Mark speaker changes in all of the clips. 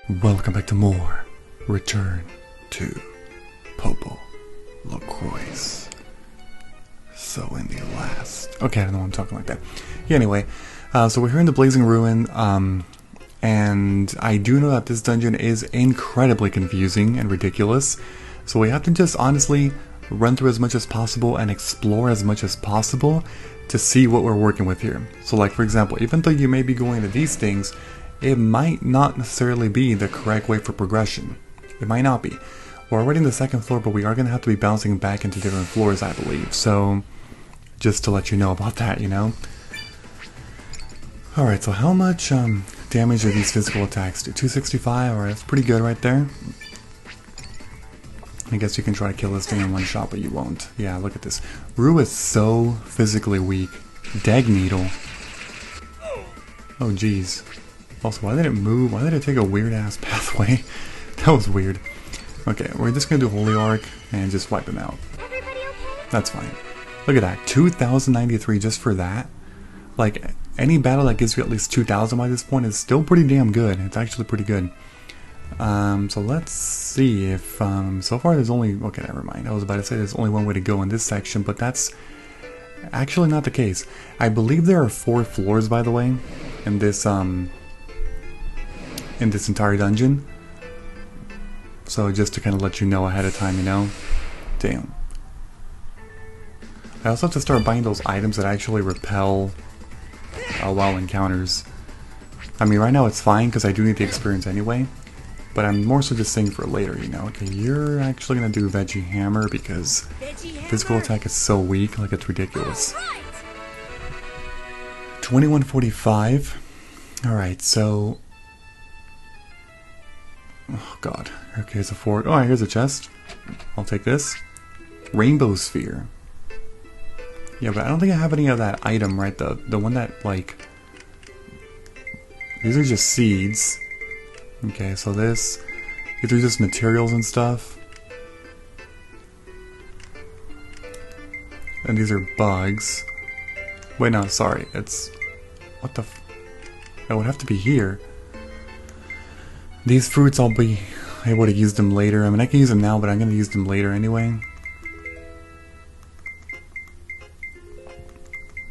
Speaker 1: Welcome back to more Return to PopoloCrois. So in the last... Okay, I don't know why I'm talking like that. Yeah, anyway, so we're here in the Blazing Ruin, and I do know that this dungeon is incredibly confusing and ridiculous, so we have to just honestly run through as much as possible and explore as much as possible to see what we're working with here. So like, for example, even though you may be going to these things, it might not necessarily be the correct way for progression. It might not be. We're already in the second floor, but we are going to have to be bouncing back into different floors, I believe. So, just to let you know about that, you know? Alright, so how much damage do these physical attacks do? 265? Alright, that's pretty good right there. I guess you can try to kill this thing in one shot, but you won't. Yeah, look at this. Rue is so physically weak. Dag Needle. Oh, jeez. Also, why did it move? Why did it take a weird-ass pathway? That was weird. Okay, we're just gonna do Holy Arc and just wipe him out.
Speaker 2: Everybody okay?
Speaker 1: That's fine. Look at that. 2,093 just for that. Like, any battle that gives you at least 2,000 by this point is still pretty damn good. It's actually pretty good. So let's see if... so far there's only... Okay, never mind. I was about to say there's only one way to go in this section, but that's actually not the case. I believe there are 4 floors, by the way, in this entire dungeon. So just to kind of let you know ahead of time, you know? Damn. I also have to start buying those items that actually repel WoW encounters. I mean, right now it's fine because I do need the experience anyway. But I'm more so just saying for later, you know? Okay, you're actually going to do Veggie Hammer because physical attack is so weak, like it's ridiculous. 2145. Alright, so... Oh god. Okay, here's a 4. Oh, here's a chest. I'll take this. Rainbow Sphere. Yeah, but I don't think I have any of that item, right? The one that, like... These are just seeds. Okay, so these are just materials and stuff. And these are bugs. Wait, no, sorry. It's... What the f... It would have to be here. These fruits, I'll be able to use them later. I mean, I can use them now, but I'm going to use them later anyway.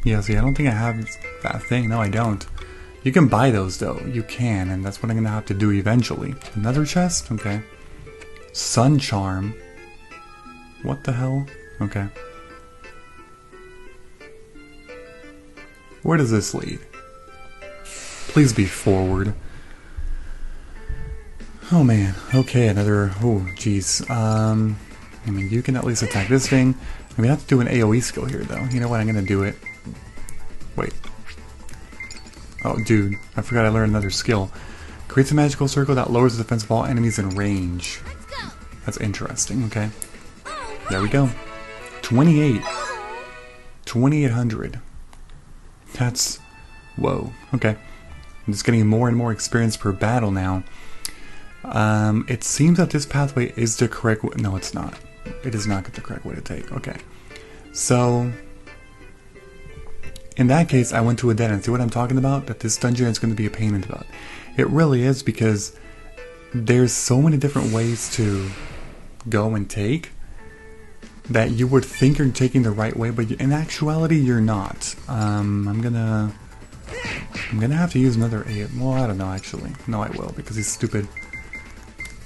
Speaker 1: Yeah, see, I don't think I have that thing. No, I don't. You can buy those, though. You can, and that's what I'm going to have to do eventually. Another chest? Okay. Sun Charm. What the hell? Okay. Where does this lead? Please be forward. Oh man, okay, another, oh jeez, I mean, you can at least attack this thing. I'm gonna have to do an AoE skill here though. You know what, I'm gonna do it. Wait. Oh dude, I forgot I learned another skill. Creates a magical circle that lowers the defense of all enemies in range. That's interesting, okay. There we go. 28. 2,800. That's, whoa, okay. I'm just getting more and more experience per battle now. It seems that this pathway is the correct way. No, it's not. It is not the correct way to take. Okay. So, in that case, I went to a dead end. See what I'm talking about? That this dungeon is going to be a pain in the butt. It really is because there's so many different ways to go and take that you would think you're taking the right way, but in actuality, you're not. I'm gonna have to use another A. Well, I don't know, actually. No, I will, because these stupid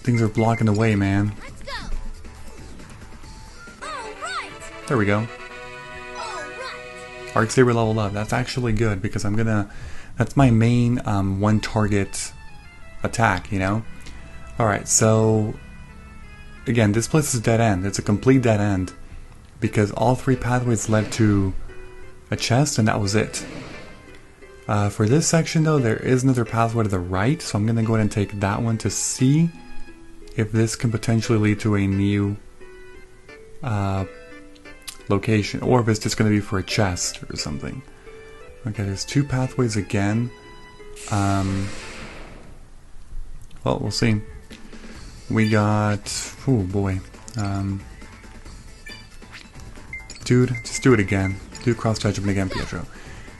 Speaker 1: things are blocking the way, man.
Speaker 2: Let's go. All right.
Speaker 1: There we go.
Speaker 2: All right.
Speaker 1: Arc Saber leveled up. That's actually good, because I'm gonna... That's my main one target attack, you know? Alright, so... Again, this place is a dead end. It's a complete dead end. Because all 3 pathways led to a chest, and that was it. For this section though, there is another pathway to the right, so I'm going to go ahead and take that one to see if this can potentially lead to a new location, or if it's just going to be for a chest or something. Okay, there's 2 pathways again. Well, we'll see. We got... Oh boy. Dude, just do it again. Do cross judgment again, Pietro.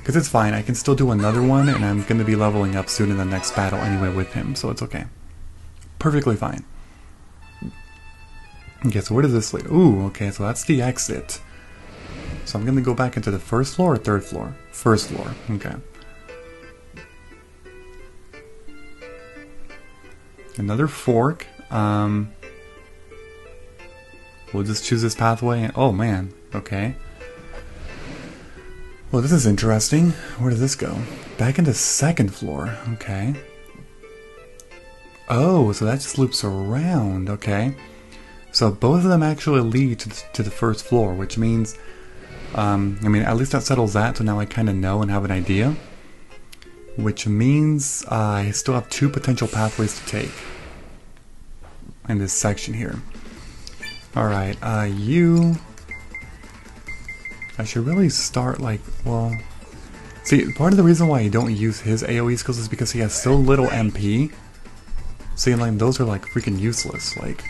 Speaker 1: Because it's fine, I can still do another one, and I'm going to be leveling up soon in the next battle anyway with him, so it's okay. perfectly fine. Okay, so where does this lead? Ooh, okay, so that's the exit. So I'm gonna go back into the first floor or third floor? First floor, okay. Another fork. We'll just choose this pathway. Oh man, okay. Well, this is interesting. Where does this go? Back into second floor, okay. Oh, so that just loops around, okay. So both of them actually lead to the first floor, which means, I mean, at least that settles that, so now I kind of know and have an idea. Which means I still have 2 potential pathways to take in this section here. Alright, you... I should really start, like, well... See, part of the reason why you don't use his AoE skills is because he has so little MP. See, like, those are, like, freaking useless, like...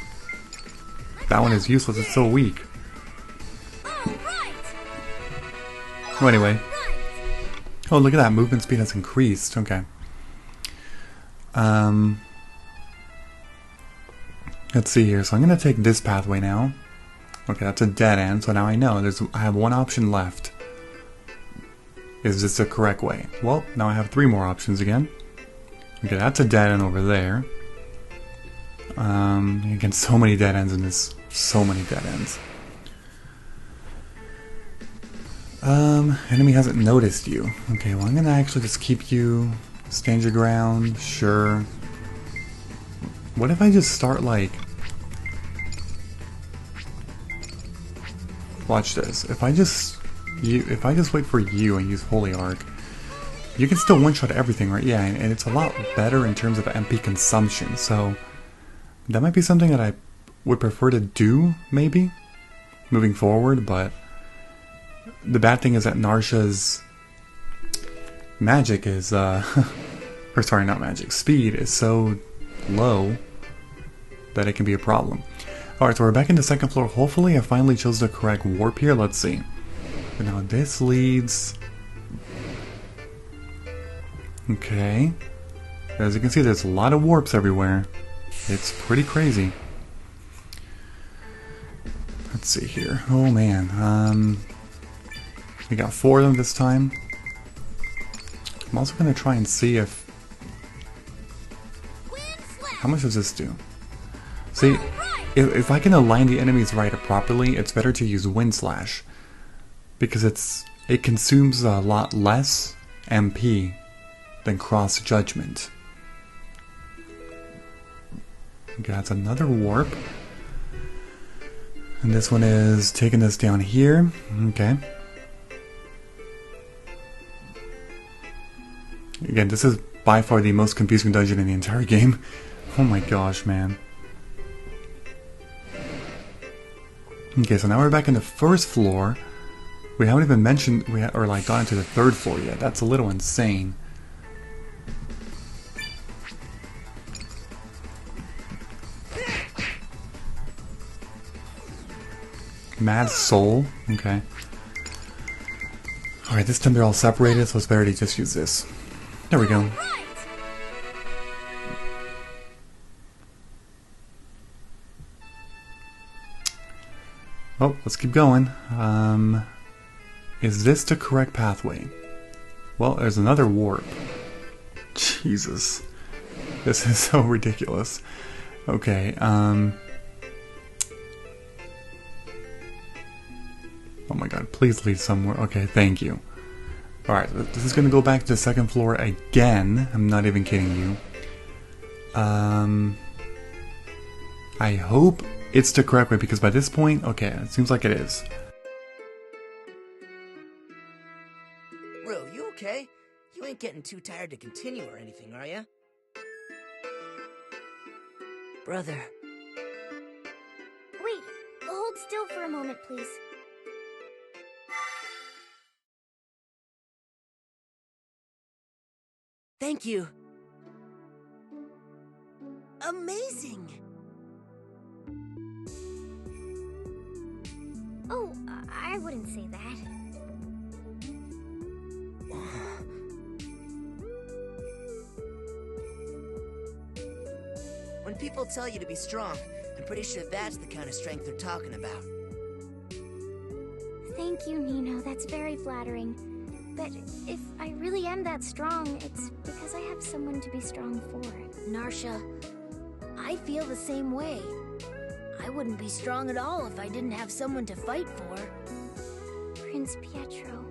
Speaker 1: That one is useless, it's so weak. Oh, anyway. Oh, look at that, movement speed has increased, okay. Let's see here, so I'm gonna take this pathway now. Okay, that's a dead end, so now I know I have 1 option left. Is this the correct way? Well, now I have 3 more options again. Okay, that's a dead end over there. Again, so many dead ends in this. So many dead ends. Enemy hasn't noticed you. Okay, well I'm gonna actually just keep you. Stand your ground, sure. What if I just start like... Watch this. If I just wait for you and use Holy Arc, you can still one-shot everything, right? Yeah, and it's a lot better in terms of MP consumption, so that might be something that I would prefer to do, maybe, moving forward, but the bad thing is that Narsha's magic is, or sorry, not magic, speed is so low that it can be a problem. Alright, so we're back into second floor. Hopefully I finally chose the correct warp here. Let's see. But now this leads... Okay. As you can see, there's a lot of warps everywhere. It's pretty crazy. Let's see here. Oh man. We got 4 of them this time. I'm also going to try and see if... How much does this do? See, if I can align the enemies right properly, it's better to use Wind Slash. Because it consumes a lot less MP than Cross Judgment. Okay, that's another warp. And this one is taking us down here. Okay. Again, this is by far the most confusing dungeon in the entire game. Oh my gosh, man. Okay, so now we're back in the first floor. We haven't even mentioned, or like gone into the third floor yet. That's a little insane. Mad Soul, okay. Alright, this time they're all separated, so it's better to just use this. There we go. Oh, let's keep going. Is this the correct pathway? Well, there's another warp. Jesus. This is so ridiculous. Okay, oh my god, please lead somewhere. Okay, thank you. Alright, this is gonna go back to the second floor again. I'm not even kidding you. I hope it's the correct way, because by this point, okay, it seems like it is.
Speaker 3: Bro, you okay? You ain't getting too tired to continue or anything, are ya? Brother.
Speaker 2: Wait, hold still for a moment, please.
Speaker 3: Thank you. Amazing!
Speaker 2: Oh, I wouldn't say that.
Speaker 3: When people tell you to be strong, I'm pretty sure that's the kind of strength they're talking about.
Speaker 2: Thank you, Nino. That's very flattering. But if I really am that strong, it's because I have someone to be strong for.
Speaker 4: Narsha, I feel the same way. I wouldn't be strong at all if I didn't have someone to fight for.
Speaker 2: Prince Pietro.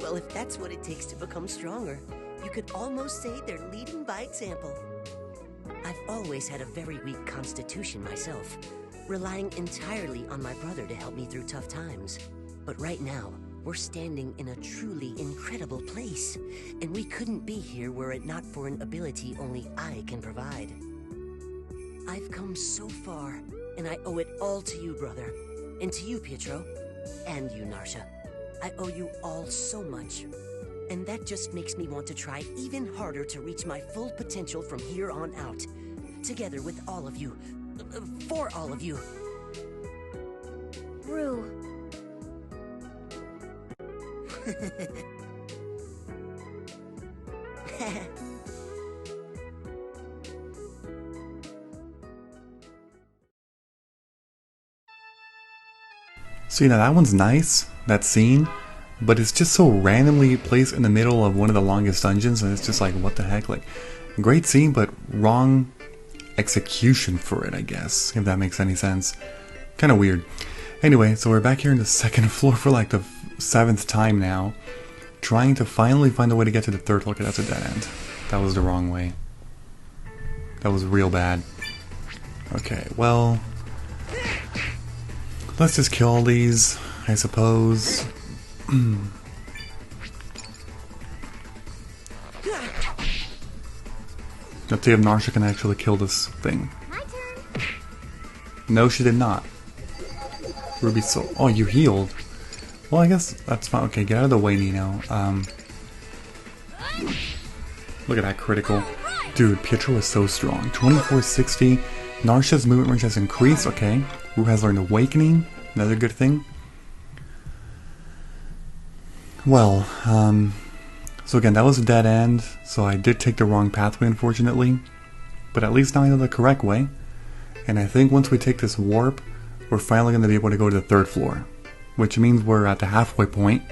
Speaker 5: Well, if that's what it takes to become stronger, you could almost say they're leading by example. I've always had a very weak constitution myself, relying entirely on my brother to help me through tough times. But right now, we're standing in a truly incredible place, and we couldn't be here were it not for an ability only I can provide. I've come so far, and I owe it all to you, brother, and to you, Pietro, and you, Narsha. I owe you all so much, and that just makes me want to try even harder to reach my full potential from here on out, together with all of you, for all of you.
Speaker 4: Rue.
Speaker 1: So, you know, that one's nice, that scene, but it's just so randomly placed in the middle of one of the longest dungeons, and it's just like, what the heck? Like, great scene, but wrong execution for it, I guess, if that makes any sense. Kind of weird. Anyway, so we're back here in the second floor for like the 7th time now, trying to finally find a way to get to the 3rd floor. Okay, that's a dead end. That was the wrong way. That was real bad. Okay, well, let's just kill all these, I suppose. Let's see if Narsha can actually kill this thing.
Speaker 2: My turn.
Speaker 1: No, she did not. Ruby Soul. Oh, you healed. Well, I guess that's fine. Okay, get out of the way, Nino. Look at that critical. Dude, Pietro is so strong. 2460. Narsha's movement range has increased. Okay. Rue has learned Awakening. Another good thing. Well, so again, that was a dead end. So I did take the wrong pathway, unfortunately. But at least now I know the correct way. And I think once we take this warp, we're finally going to be able to go to the 3rd floor. Which means we're at the halfway point.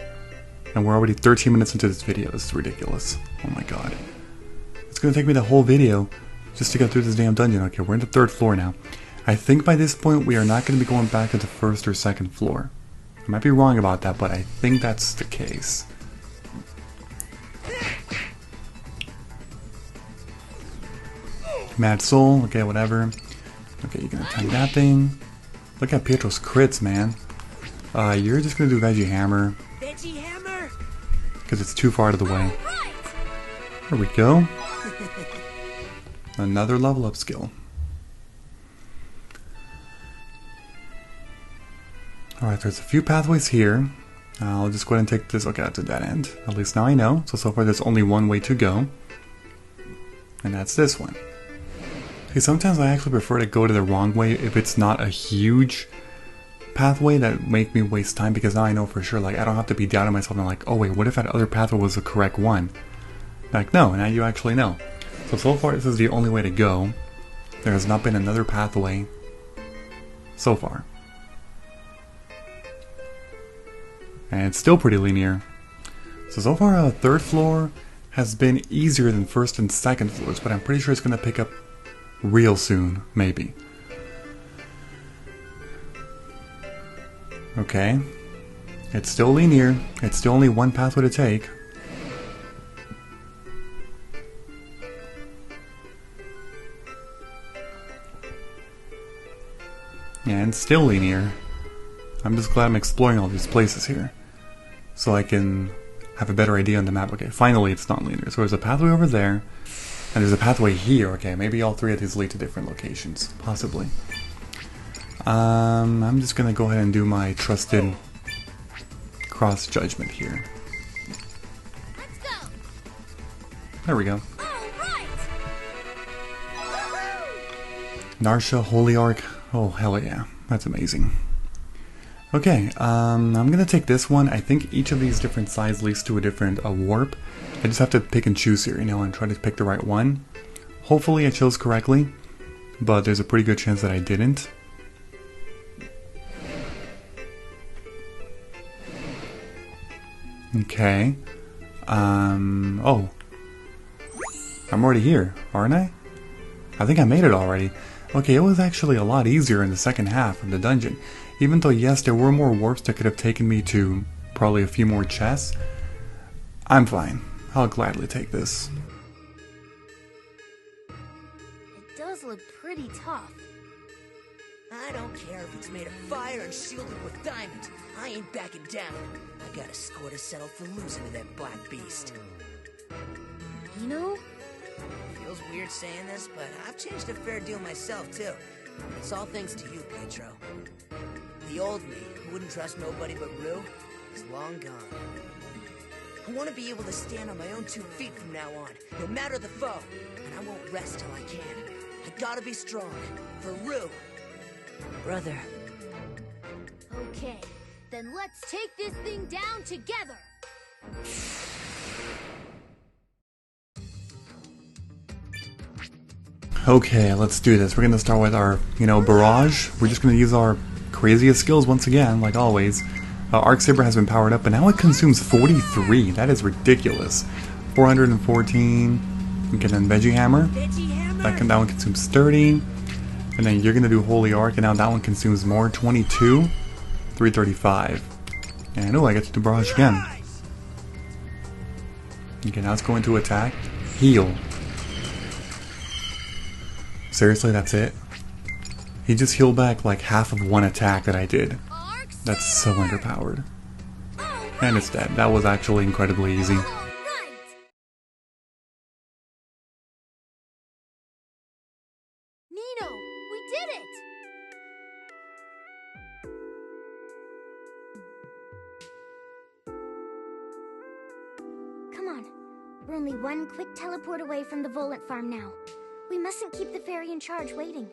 Speaker 1: And we're already 13 minutes into this video. This is ridiculous. Oh my god. It's going to take me the whole video just to get through this damn dungeon. Okay, we're in the 3rd floor now. I think by this point we are not going to be going back to the 1st or 2nd floor. I might be wrong about that, but I think that's the case. Mad Soul, okay, whatever. Okay, you can attack that thing. Look at Pietro's crits, man. You're just gonna do Veggie Hammer.
Speaker 5: Veggie Hammer!
Speaker 1: Because it's too far out of the way. There we go. Another level up skill. Alright, there's a few pathways here. I'll just go ahead and take this. Okay, that's a dead end. At least now I know. So far there's only one way to go. And that's this one. Okay, sometimes I actually prefer to go to the wrong way if it's not a huge pathway that make me waste time, because now I know for sure, like, I don't have to be doubting myself and like, oh wait, what if that other pathway was the correct one? Like, no, now you actually know. So far this is the only way to go. There has not been another pathway so far. And it's still pretty linear. So far 3rd floor has been easier than 1st and 2nd floors, but I'm pretty sure it's going to pick up real soon, maybe. Okay. It's still linear. It's still only one pathway to take. And still linear. I'm just glad I'm exploring all these places here, so I can have a better idea on the map. Okay, finally it's not linear. So there's a pathway over there, and there's a pathway here. Okay, maybe all 3 of these lead to different locations. Possibly. I'm just gonna go ahead and do my trusted cross judgment here.
Speaker 4: Let's go.
Speaker 1: There we go.
Speaker 4: All right.
Speaker 1: Narsha, Holy Arc. Oh, hell yeah. That's amazing. Okay, I'm gonna take this one. I think each of these different sides leads to a different warp. I just have to pick and choose here, you know, and try to pick the right one. Hopefully I chose correctly, but there's a pretty good chance that I didn't. Okay. Oh. I'm already here, aren't I? I think I made it already. Okay, it was actually a lot easier in the second half of the dungeon. Even though, yes, there were more warps that could have taken me to probably a few more chests. I'm fine. I'll gladly take this.
Speaker 4: It does look pretty tough.
Speaker 3: I don't care if it's made of fire and shielded with diamonds. I ain't backing down. I got a score to settle for losing to that black beast.
Speaker 4: You know?
Speaker 3: Feels weird saying this, but I've changed a fair deal myself, too. It's all thanks to you, Pietro. The old me, who wouldn't trust nobody but Rue, is long gone. I want to be able to stand on my own 2 feet from now on, no matter the foe. And I won't rest till I can. I gotta be strong. For Rue.
Speaker 5: Brother.
Speaker 4: Okay, then let's take this thing down together.
Speaker 1: Okay, let's do this. We're gonna start with our, barrage. We're just gonna use our craziest skills once again, like always. Arc Saber has been powered up, but now it consumes 43. That is ridiculous. 414. Okay, then Veggie Hammer. That one consumes 30. And then you're gonna do Holy Arc, and now that one consumes more. 22. 335. And oh, I get to do barrage again. Okay, now it's going to attack. Heal. Seriously, that's it? He just healed back like half of one attack that I did. That's so underpowered. And it's dead. That was actually incredibly easy.
Speaker 4: Nino, we did it!
Speaker 2: Come on. We're only one quick teleport away from the Volant farm now. We mustn't keep the fairy in charge waiting.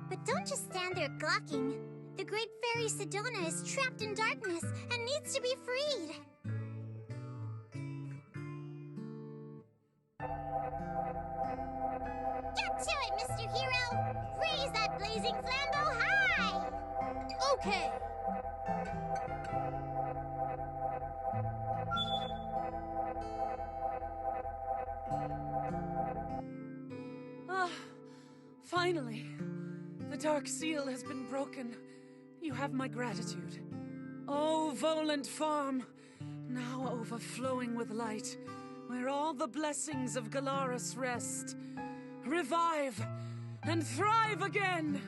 Speaker 2: But don't just stand there gawking. The great fairy Sedona is trapped in darkness and needs to be freed. Get to it, Mr. Hero! Raise that blazing flambeau high!
Speaker 4: Okay!
Speaker 6: Ah, finally. The dark seal has been broken. You have my gratitude. Oh, Volant Farm, now overflowing with light, where all the blessings of Galaris rest. Revive and thrive again!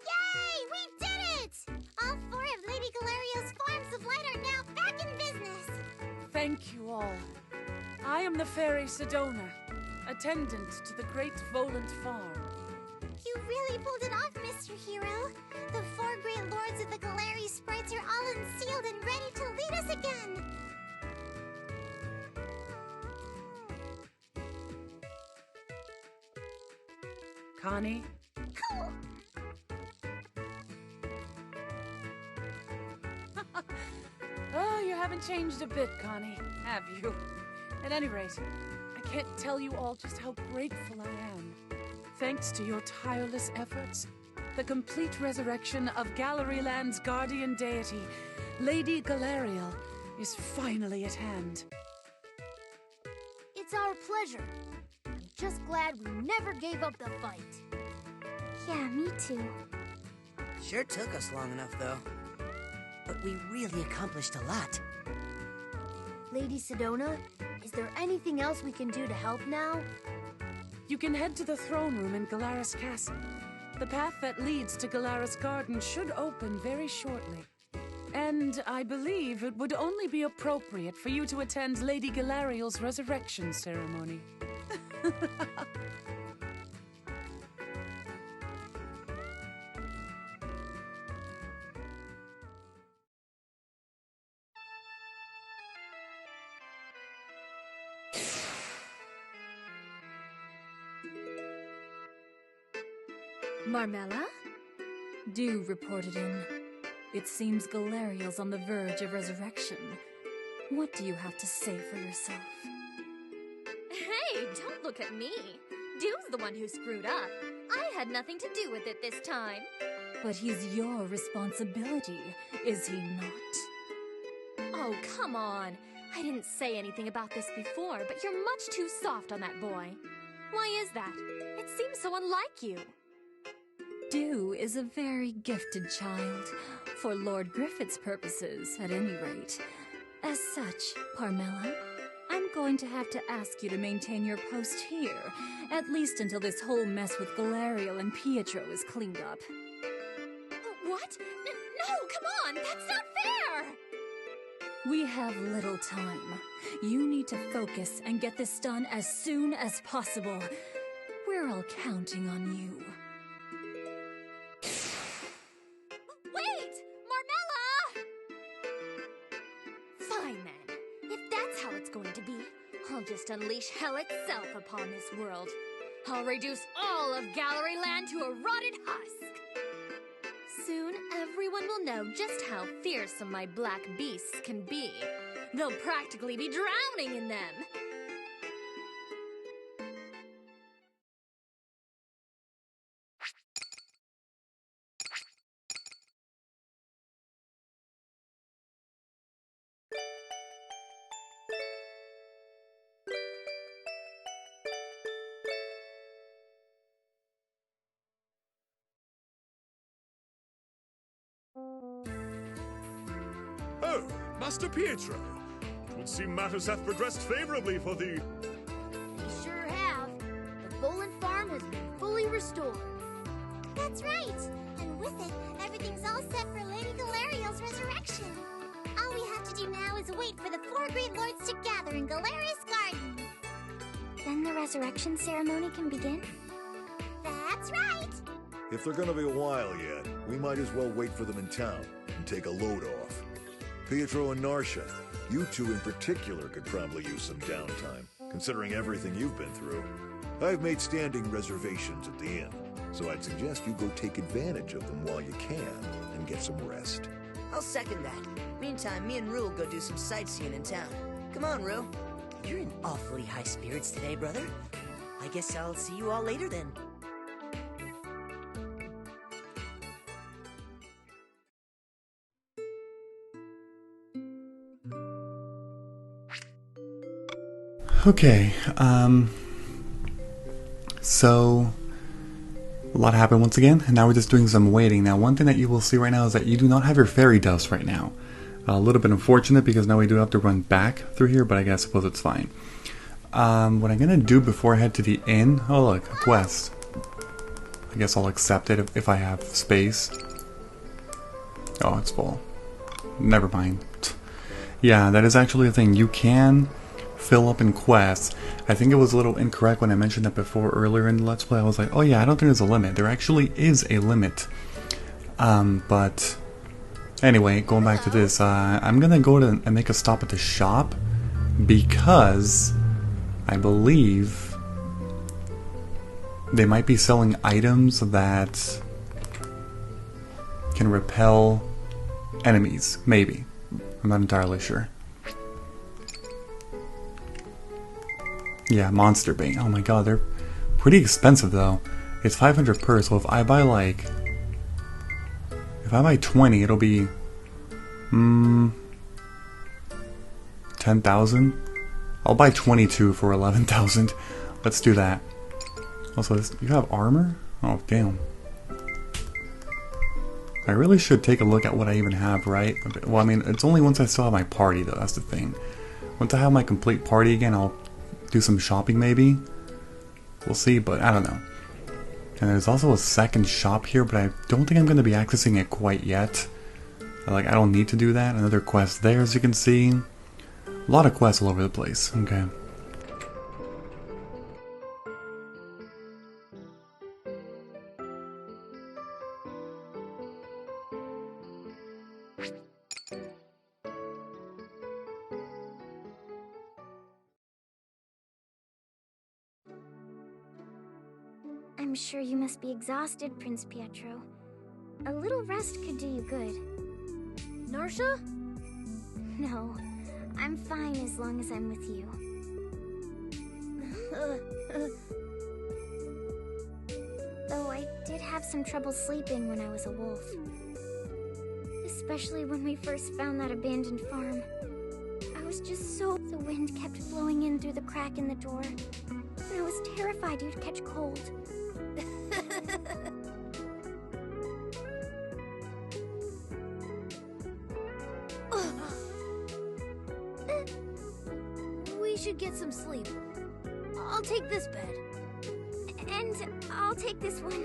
Speaker 2: Yay! We did it! All 4 of Lady Galariel's forms of light are now back in business!
Speaker 6: Thank you all. I am the fairy Sedona, attendant to the great Volant Farm.
Speaker 2: You really pulled it off, Mr. Hero. The 4 great lords of the Galari sprites are all unsealed and ready to lead us again.
Speaker 6: Connie? Oh, you haven't changed a bit, Connie, have you? At any rate, I can't tell you all just how grateful I am. Thanks to your tireless efforts, the complete resurrection of Galariland's guardian deity, Lady Galariel, is finally at hand.
Speaker 4: It's our pleasure. I'm just glad we never gave up the fight.
Speaker 2: Yeah, me too.
Speaker 3: Sure took us long enough, though.
Speaker 5: But we really accomplished a lot.
Speaker 4: Lady Sedona, is there anything else we can do to help now?
Speaker 6: you can head to the throne room in Galaris Castle. The path that leads to Galaris Garden should open very shortly. And I believe it would only be appropriate for you to attend Lady Galariel's resurrection ceremony.
Speaker 7: Marmella? Do report it in. It seems Galariel's on the verge of resurrection. What do you have to say for yourself?
Speaker 8: Hey, don't look at me. Dew's the one who screwed up. I had nothing to do with it this time.
Speaker 7: But he's your responsibility, is he not?
Speaker 8: Oh, come on. I didn't say anything about this before, but you're much too soft on that boy. Why is that? It seems so unlike you.
Speaker 7: Dew is a very gifted child, for Lord Griffith's purposes, at any rate. As such, Parmella, I'm going to have to ask you to maintain your post here, at least until this whole mess with Galariel and Pietro is cleaned up.
Speaker 8: What? No, come on! That's not fair!
Speaker 7: We have little time. You need to focus and get this done as soon as possible. We're all counting on you.
Speaker 8: Wait! Marmella! Fine then. If that's how it's going to be, I'll just unleash hell itself upon this world. I'll reduce all of Gallery Land to a rotted husk. Soon, everyone will know just how fearsome my black beasts can be. They'll practically be drowning in them.
Speaker 9: Oh, Master Pietro. It would seem matters have progressed favorably for the...
Speaker 4: We sure have. The Bolin farm has been fully restored.
Speaker 2: That's right. And with it, everything's all set for Lady Galariel's resurrection. All we have to do now is wait for the four great lords to gather in Galarius Garden.
Speaker 10: Then the resurrection ceremony can begin?
Speaker 2: That's right.
Speaker 11: If they're gonna be a while yet, we might as well wait for them in town and take a load off. Pietro and Narsha, you two in particular could probably use some downtime, considering everything you've been through. I've made standing reservations at the inn, so I'd suggest you go take advantage of them while you can and get some rest.
Speaker 3: I'll second that. Meantime, me and Rue will go do some sightseeing in town. Come on, Rue.
Speaker 5: You're in awfully high spirits today, brother. I guess I'll see you all later then.
Speaker 1: Okay, so a lot happened once again, and now we're just doing some waiting. Now, one thing that you will see right now is that you do not have your fairy dust right now. A little bit unfortunate because now we do have to run back through here, but I suppose it's fine. What I'm gonna do before I head to the inn, oh look, a quest. I guess I'll accept it if I have space. Oh, it's full. Never mind. Yeah, that is actually a thing. You can fill up in quests. I think it was a little incorrect when I mentioned that before earlier in the Let's Play. I was like, oh yeah, I don't think there's a limit. There actually is a limit. But anyway, going back to this, I'm gonna go to and make a stop at the shop because I believe they might be selling items that can repel enemies. Maybe. I'm not entirely sure. Yeah, monster bait. Oh my god, they're pretty expensive though. It's 500 per, so if I buy 20, it'll be 10,000. I'll buy 22 for 11,000. Let's do that. Also, you have armor? Oh, damn. I really should take a look at what I even have, right? Well, I mean, it's only once I still have my party though, that's the thing. Once I have my complete party again, I'll do some shopping maybe. We'll see, but I don't know. And there's also a second shop here, but I don't think I'm going to be accessing it quite yet. I don't need to do that. Another quest there, as you can see. A lot of quests all over the place. Okay.
Speaker 10: I'm sure you must be exhausted, Prince Pietro. A little rest could do you good.
Speaker 4: Narsha?
Speaker 10: No, I'm fine as long as I'm with you. Though I did have some trouble sleeping when I was a wolf. Especially when we first found that abandoned farm. I was just so... The wind kept blowing in through the crack in the door. And I was terrified you'd catch cold.
Speaker 4: We should get some sleep. I'll take this bed.
Speaker 10: And I'll take this one.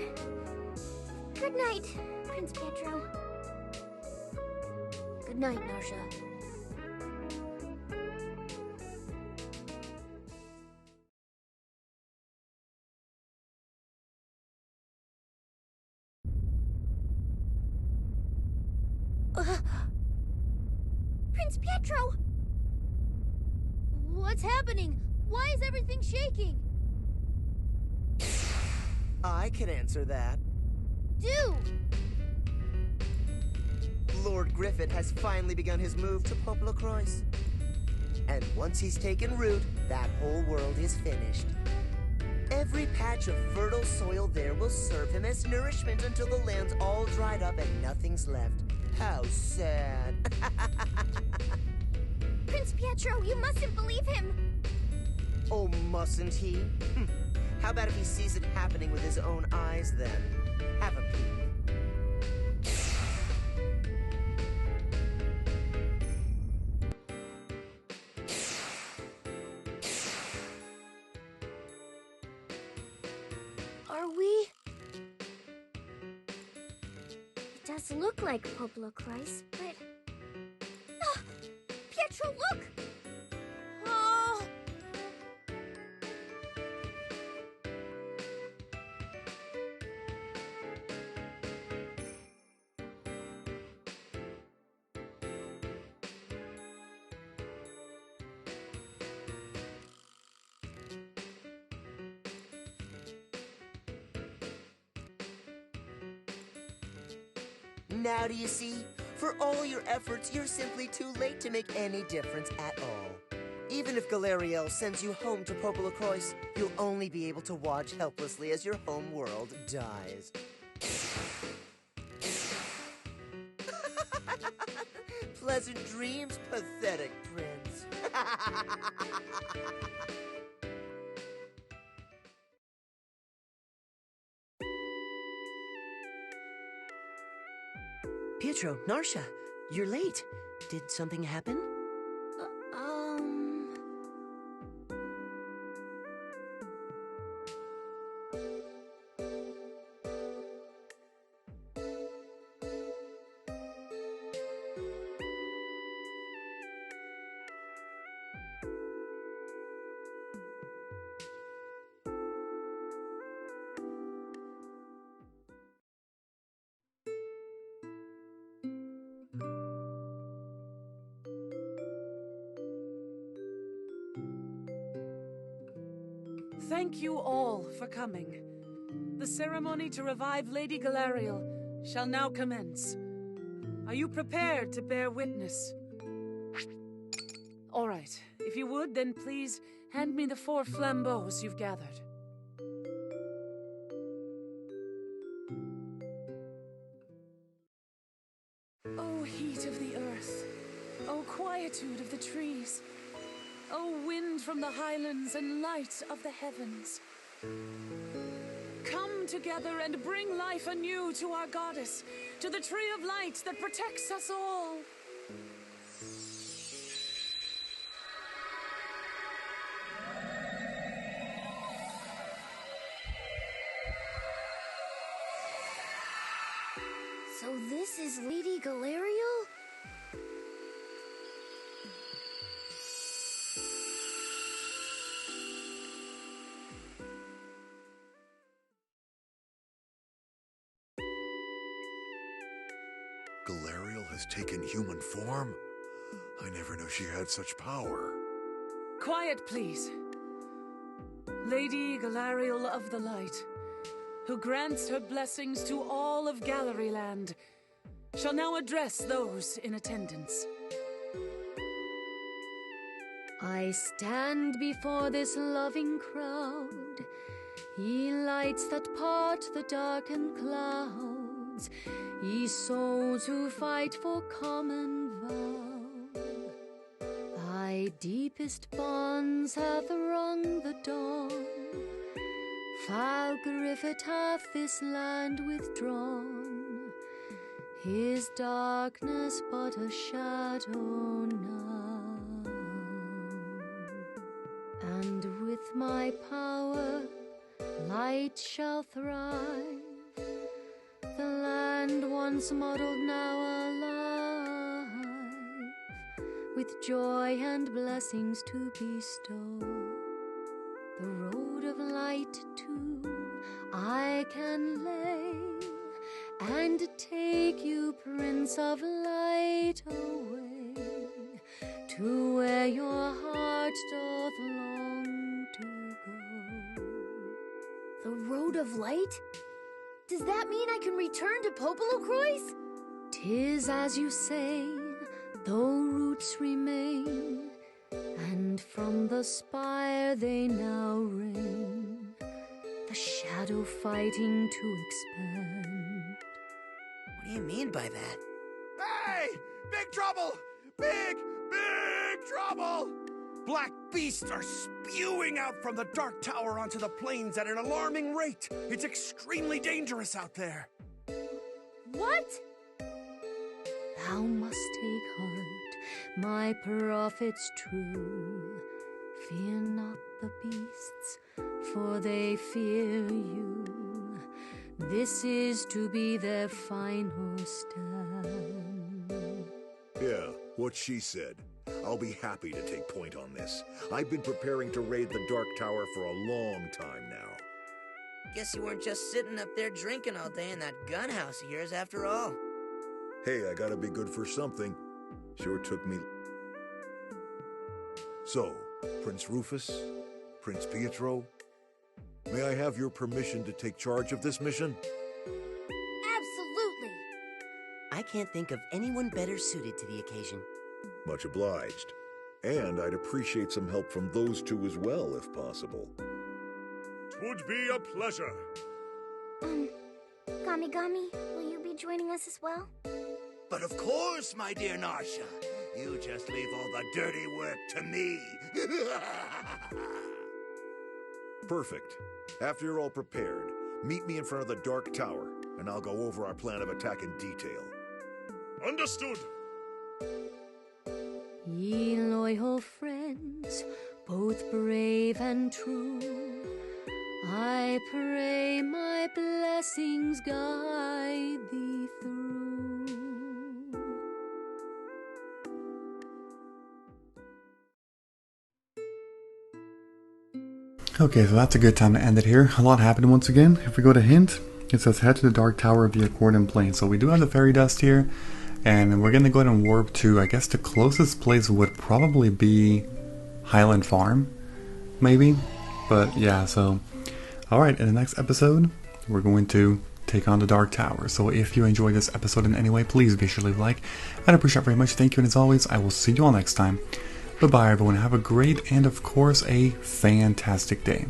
Speaker 10: Good night, Prince Pietro.
Speaker 4: Good night, Narsha.
Speaker 10: Prince Pietro!
Speaker 4: What's happening? Why is everything shaking?
Speaker 5: I can answer that.
Speaker 4: Do!
Speaker 5: Lord Griffith has finally begun his move to PopoloCrois. And once he's taken root, that whole world is finished. Every patch of fertile soil there will serve him as nourishment until the land's all dried up and nothing's left. How sad.
Speaker 10: Prince Pietro, you mustn't believe him!
Speaker 5: Oh, mustn't he? How about if he sees it happening with his own eyes, then? Have a peek.
Speaker 4: Are we?
Speaker 10: It does look like PopoloCrois, but... Ah! Pietro, look!
Speaker 4: Oh!
Speaker 5: Now do you see? For all your efforts, you're simply too late to make any difference at all. Even if Galariel sends you home to PopoloCrois, you'll only be able to watch helplessly as your home world dies. Pleasant dreams, pathetic prince. Pietro, Narsha, you're late. Did something happen?
Speaker 6: Thank you all for coming. The ceremony to revive Lady Galariel shall now commence. Are you prepared to bear witness? All right. If you would, then please hand me the 4 flambeaux you've gathered. O heat of the earth, O quietude of the trees, O wind from the highlands and light of the heavens, come together and bring life anew to our goddess, to the tree of light that protects us all.
Speaker 4: This is Lady Galariel?
Speaker 11: Galariel has taken human form? I never knew she had such power.
Speaker 6: Quiet, please. Lady Galariel of the Light, who grants her blessings to all of Gallery Land, shall now address those in attendance.
Speaker 7: I stand before this loving crowd, ye lights that part the darkened clouds, ye souls who fight for common vow. Thy deepest bonds hath wrung the dawn, foul Griffith hath this land withdrawn, his darkness but a shadow now. And with my power light shall thrive, the land once modeled now alive, with joy and blessings to bestow. The road of light too I can lay, and take you, Prince of Light, away to where your heart doth long to go.
Speaker 4: The Road of Light? Does that mean I can return to PopoloCrois?
Speaker 7: 'Tis as you say, though roots remain, and from the spire they now reign, the shadow fighting to expand.
Speaker 3: What do you mean by that?
Speaker 12: Hey! Big trouble! Big trouble! Black beasts are spewing out from the Dark Tower onto the plains at an alarming rate. It's extremely dangerous out there.
Speaker 4: What?
Speaker 7: Thou must take heart, my prophets true. Fear not the beasts, for they fear you. This is to be their final stand.
Speaker 11: Yeah, what she said. I'll be happy to take point on this. I've been preparing to raid the Dark Tower for a long time now.
Speaker 3: Guess you weren't just sitting up there drinking all day in that gun house of yours after all.
Speaker 11: Hey, I gotta be good for something. Sure took me... So, Prince Rufus, Prince Pietro, may I have your permission to take charge of this mission?
Speaker 4: Absolutely.
Speaker 5: I can't think of anyone better suited to the occasion.
Speaker 11: Much obliged. And I'd appreciate some help from those two as well, if possible.
Speaker 9: 'Twould be a pleasure.
Speaker 10: Gami, will you be joining us as well?
Speaker 12: But of course, my dear Narsha. You just leave all the dirty work to me.
Speaker 11: Perfect. After you're all prepared, meet me in front of the Dark Tower, and I'll go over our plan of attack in detail.
Speaker 9: Understood.
Speaker 7: Ye loyal friends, both brave and true, I pray my blessings guide thee through.
Speaker 1: Okay, so that's a good time to end it here. A lot happened once again. If we go to hint, it says head to the Dark Tower of the Accordion Plain. So we do have the fairy dust here, and we're going to go ahead and warp to, I guess the closest place would probably be Highland Farm, maybe. But yeah, so alright, in the next episode, we're going to take on the Dark Tower. So if you enjoyed this episode in any way, please be sure to leave a like. I'd appreciate it very much. Thank you, and as always, I will see you all next time. Bye-bye, everyone. Have a great and, of course, a fantastic day.